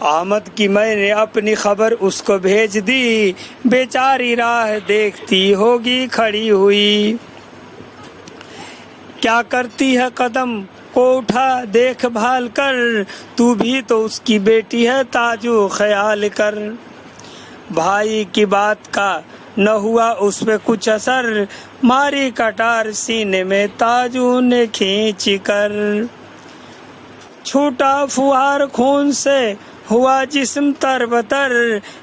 آمد کی میں نے اپنی خبر اس کو بھیج دی، بیچاری راہ دیکھتی ہوگی کھڑی ہوئی، کیا کرتی ہے قدم کو اٹھا دیکھ بھال کر، تو بھی تو اس کی بیٹی ہے تاجو خیال کر۔ بھائی کی بات کا نہ ہوا اس پہ کچھ اثر، ماری کٹار سینے میں تاجو نے کھینچ کر، چھوٹا فوہار خون سے ہوا جسم تر بتر،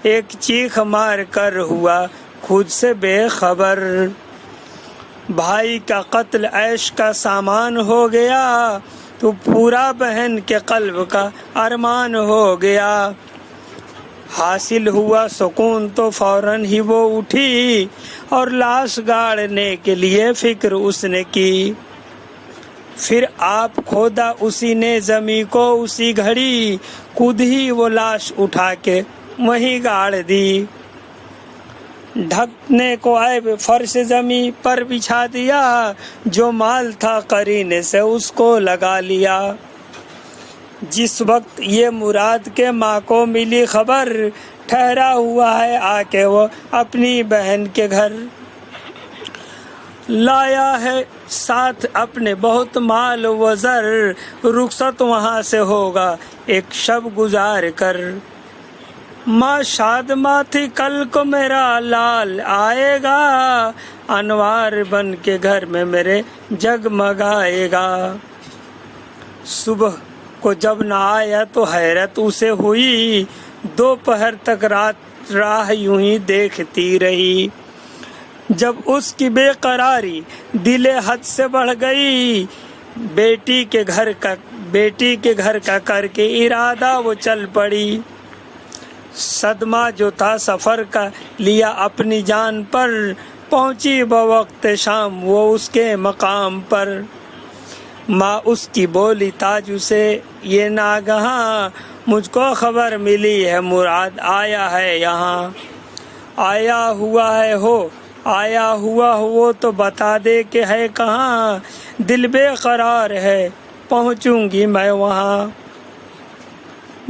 ایک چیخ مار کر ہوا خود سے بے خبر۔ بھائی کا قتل عیش کا سامان ہو گیا، تو پورا بہن کے قلب کا ارمان ہو گیا۔ حاصل ہوا سکون تو فوراً ہی وہ اٹھی، اور لاش گاڑنے کے لیے فکر اس نے کی۔ پھر آپ کھودا اسی نے زمیں کو، اسی گھڑی خود ہی وہ لاش اٹھا کے وہیں گاڑ دی۔ ڈھکنے کو عیب فرش زمیں پر بچھا دیا، جو مال تھا قرینے سے اس کو لگا لیا۔ جس وقت یہ مراد کے ماں کو ملی خبر، ٹھہرا ہوا ہے آ کے وہ اپنی بہن کے گھر، لایا ہے ساتھ اپنے بہت مال و زر، رخصت وہاں سے ہوگا ایک شب گزار کر۔ ماں شاد ماں تھی کل کو میرا لال آئے گا، انوار بن کے گھر میں میرے جگمگائے گا۔ صبح کو جب نہ آیا تو حیرت اسے ہوئی، دوپہر تک رات راہ یوں ہی دیکھتی رہی۔ جب اس کی بے قراری دل حد سے بڑھ گئی، بیٹی کے گھر کا کر کے ارادہ وہ چل پڑی۔ صدمہ جو تھا سفر کا لیا اپنی جان پر، پہنچی بوقت شام وہ اس کے مقام پر۔ ماں اس کی بولی تاجو سے یہ ناگہاں، مجھ کو خبر ملی ہے مراد آیا ہے یہاں۔ آیا ہوا ہو وہ تو بتا دے کہ ہے کہاں، دل بے قرار ہے پہنچوں گی میں وہاں۔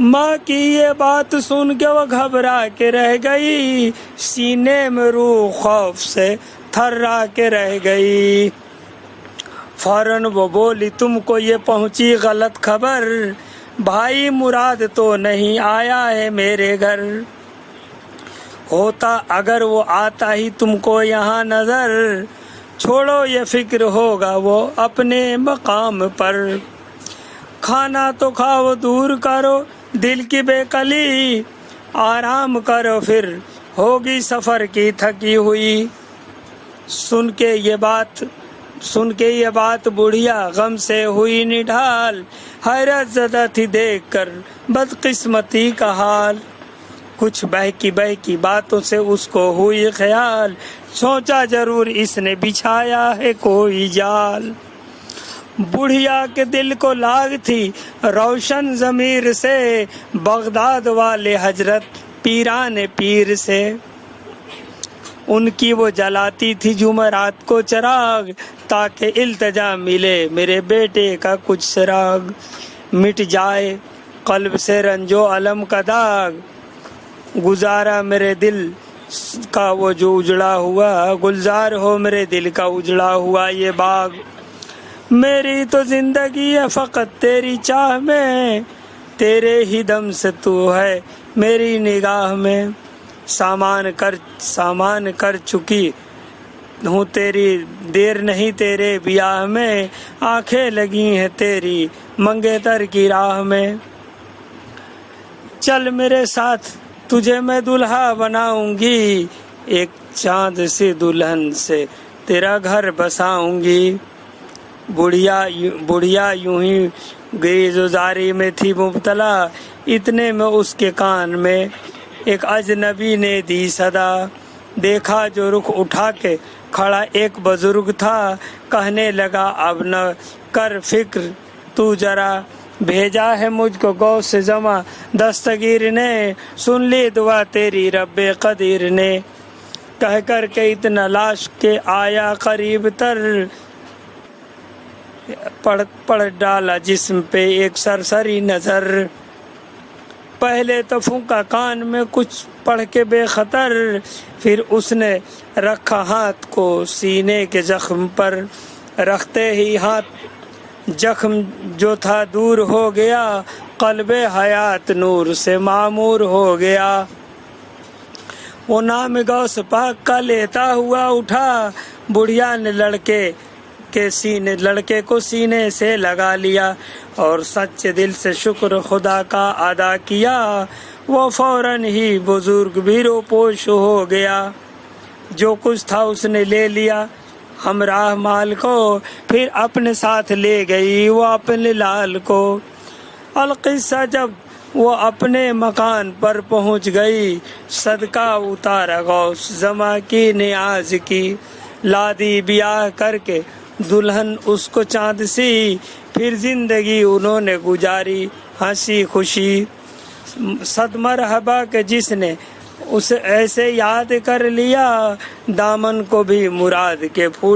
ماں کی یہ بات سن کے وہ گھبرا کے رہ گئی، سینے میں روح خوف سے تھرا کے رہ گئی۔ فوراً وہ بولی تم کو یہ پہنچی غلط خبر، بھائی مراد تو نہیں آیا ہے میرے گھر۔ ہوتا اگر وہ آتا ہی تم کو یہاں نظر، چھوڑو یہ فکر ہوگا وہ اپنے مقام پر۔ کھانا تو کھاؤ دور کرو دل کی بے کلی، آرام کرو پھر ہوگی سفر کی تھکی ہوئی۔ سن کے یہ بات بڑھیا غم سے ہوئی نڈھال، حیرت زدہ تھی دیکھ کر بدقسمتی کا حال۔ کچھ بہکی باتوں سے اس کو ہوئی خیال، سوچا ضرور اس نے بچھایا ہے کوئی جال۔ بڑھیا کے دل کو لاگ تھی روشن ضمیر سے، بغداد والے حضرت پیران پیر سے۔ ان کی وہ جلاتی تھی جمعرات کو چراغ، تاکہ التجا ملے میرے بیٹے کا کچھ سراغ، مٹ جائے قلب سے رنج و علم کا داغ، گزارا میرے دل کا وہ جو اجڑا ہوا، گلزار ہو میرے دل کا اجڑا ہوا یہ باغ۔ میری تو زندگی ہے فقط تیری چاہ میں، تیرے ہی دم سے تو ہے میری نگاہ میں۔ سامان کر چکی ہوں تیری دیر نہیں تیرے بیاہ میں، آنکھیں لگی ہیں تیری منگیتر کی راہ میں۔ چل میرے ساتھ تجھے میں دلہا بناؤں گی، ایک چاند سی دلہن سے تیرا گھر بساؤں گی۔ بڑھیا یوں ہی گئی زاری میں تھی مبتلا، اتنے میں اس کے کان میں ایک اجنبی نے دی صدا۔ دیکھا جو رخ اٹھا کے کھڑا ایک بزرگ تھا، کہنے لگا اب نہ کر فکر تو ذرا، بھیجا ہے مجھ کو غوث زماں دستگیر نے، سن لی دعا تیری رب قدیر نے۔ کہہ کر کے اتنا لاش کے آیا قریب تر، پڑ ڈالا جسم پہ ایک سرسری نظر۔ پہلے تو پھونکا کان میں کچھ پڑھ کے بے خطر، پھر اس نے رکھا ہاتھ کو سینے کے زخم پر، رکھتے ہی ہاتھ زخم جو تھا دور ہو گیا، قلب حیات نور سے معمور ہو گیا۔ وہ نام غوث پاک کا لیتا ہوا اٹھا، بڑھیا نے لڑکے کو سینے سے لگا لیا اور سچے دل سے شکر خدا کا ادا کیا۔ وہ فوراً ہی بزرگ بھی روپوش ہو گیا، جو کچھ تھا اس نے لے لیا ہمراہ مال کو، پھر اپنے ساتھ لے گئی وہ اپنے لال کو۔ القصہ جب وہ اپنے مکان پر پہنچ گئی، صدقہ اتارا غوث زماں کی نیاز کی، لادی بیاہ کر کے دلہن اس کو چاند سی، پھر زندگی انہوں نے گزاری ہنسی خوشی۔ صد مرحبا کہ جس نے اسے ایسے یاد کر لیا، دامن کو بھی مراد کے پھول